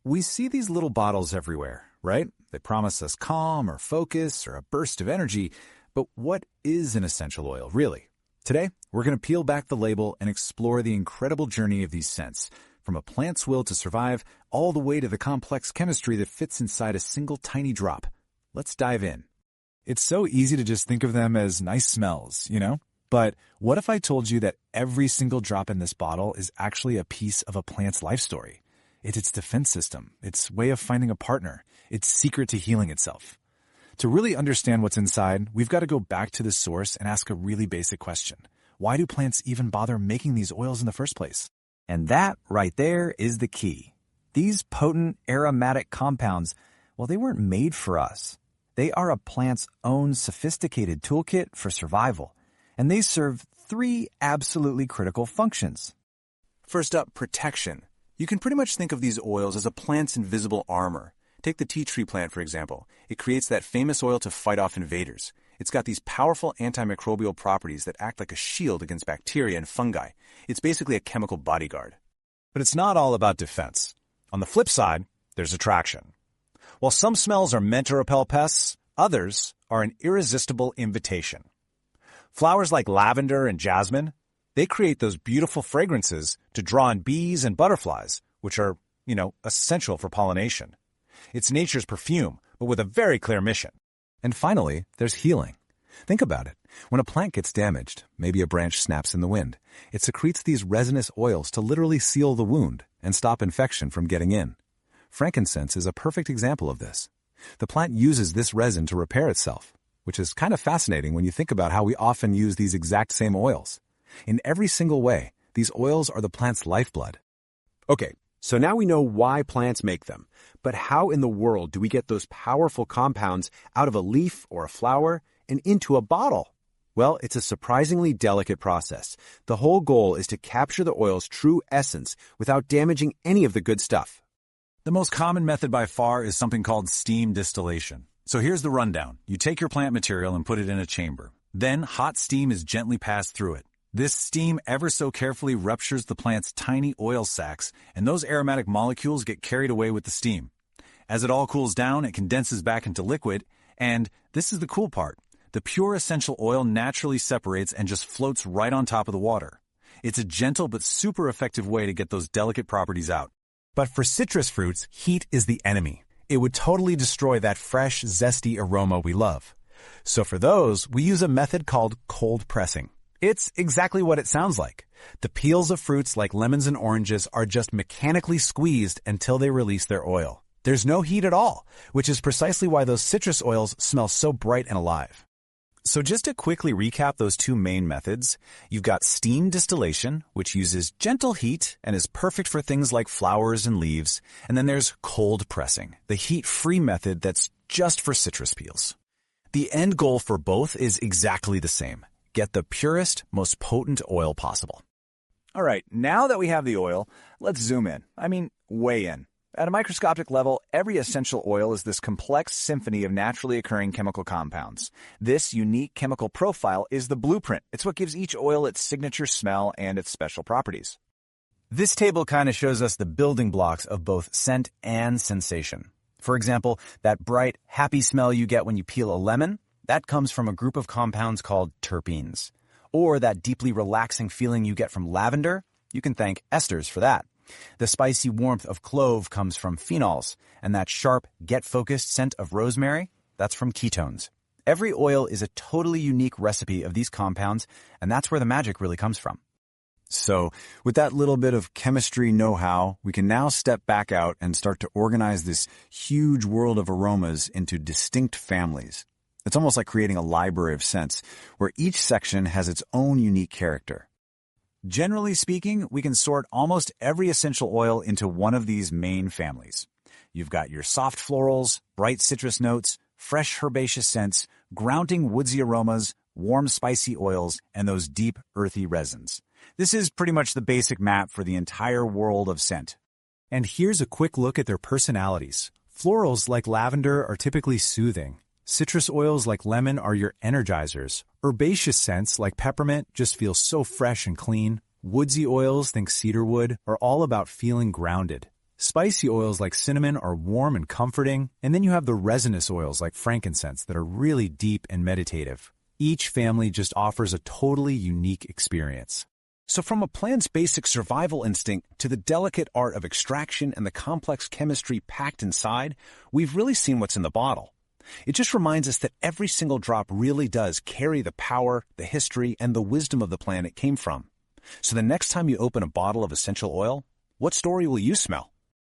We see these little bottles everywhere, right? They promise us calm or focus or a burst of energy, but what is an essential oil, really? Today, we're going to peel back the label and explore the incredible journey of these scents, from a plant's will to survive all the way to the complex chemistry that fits inside a single tiny drop. Let's dive in. It's so easy to just think of them as nice smells, But what if I told you that every single drop in this bottle is actually a piece of a plant's life story? It's its defense system, its way of finding a partner, its secret to healing itself. To really understand what's inside, we've got to go back to the source and ask a really basic question. Why do plants even bother making these oils in the first place? And that, right there, is the key. These potent aromatic compounds, well, they weren't made for us. They are a plant's own sophisticated toolkit for survival, and they serve 3 absolutely critical functions. First up, protection. You can pretty much think of these oils as a plant's invisible armor. Take the tea tree plant, for example. It creates that famous oil to fight off invaders. It's got these powerful antimicrobial properties that act like a shield against bacteria and fungi. It's basically a chemical bodyguard. But it's not all about defense. On the flip side, there's attraction. While some smells are meant to repel pests, others are an irresistible invitation. Flowers like lavender and jasmine, they create those beautiful fragrances to draw in bees and butterflies, which are, essential for pollination. It's nature's perfume, but with a very clear mission. And finally, there's healing. Think about it. When a plant gets damaged, maybe a branch snaps in the wind, it secretes these resinous oils to literally seal the wound and stop infection from getting in. Frankincense is a perfect example of this. The plant uses this resin to repair itself, which is kind of fascinating when you think about how we often use these exact same oils. In every single way, these oils are the plant's lifeblood. Okay, so now we know why plants make them. But how in the world do we get those powerful compounds out of a leaf or a flower and into a bottle? Well, it's a surprisingly delicate process. The whole goal is to capture the oil's true essence without damaging any of the good stuff. The most common method by far is something called steam distillation. So here's the rundown. You take your plant material and put it in a chamber. Then hot steam is gently passed through it. This steam ever so carefully ruptures the plant's tiny oil sacs, and those aromatic molecules get carried away with the steam. As it all cools down, it condenses back into liquid, and this is the cool part. The pure essential oil naturally separates and just floats right on top of the water. It's a gentle but super effective way to get those delicate properties out. But for citrus fruits, heat is the enemy. It would totally destroy that fresh, zesty aroma we love. So for those, we use a method called cold pressing. It's exactly what it sounds like. The peels of fruits like lemons and oranges are just mechanically squeezed until they release their oil. There's no heat at all, which is precisely why those citrus oils smell so bright and alive. So just to quickly recap those 2 main methods, you've got steam distillation, which uses gentle heat and is perfect for things like flowers and leaves. And then there's cold pressing, the heat-free method that's just for citrus peels. The end goal for both is exactly the same. Get the purest, most potent oil possible. All right, now that we have the oil, let's zoom in. Way in. At a microscopic level, every essential oil is this complex symphony of naturally occurring chemical compounds. This unique chemical profile is the blueprint. It's what gives each oil its signature smell and its special properties. This table kind of shows us the building blocks of both scent and sensation. For example, that bright, happy smell you get when you peel a lemon, that comes from a group of compounds called terpenes. Or that deeply relaxing feeling you get from lavender, you can thank esters for that. The spicy warmth of clove comes from phenols, and that sharp, get-focused scent of rosemary, that's from ketones. Every oil is a totally unique recipe of these compounds, and that's where the magic really comes from. So, with that little bit of chemistry know-how, we can now step back out and start to organize this huge world of aromas into distinct families. It's almost like creating a library of scents, where each section has its own unique character. Generally speaking, we can sort almost every essential oil into one of these main families. You've got your soft florals, bright citrus notes, fresh herbaceous scents, grounding woodsy aromas, warm spicy oils, and those deep earthy resins. This is pretty much the basic map for the entire world of scent. And here's a quick look at their personalities. Florals like lavender are typically soothing. Citrus oils like lemon are your energizers. Herbaceous scents like peppermint just feel so fresh and clean. Woodsy oils, think cedarwood, are all about feeling grounded. Spicy oils like cinnamon are warm and comforting, and then you have the resinous oils like frankincense that are really deep and meditative. Each family just offers a totally unique experience. So from a plant's basic survival instinct to the delicate art of extraction and the complex chemistry packed inside, we've really seen what's in the bottle. It just reminds us that every single drop really does carry the power, the history, and the wisdom of the plant it came from. So the next time you open a bottle of essential oil, what story will you smell?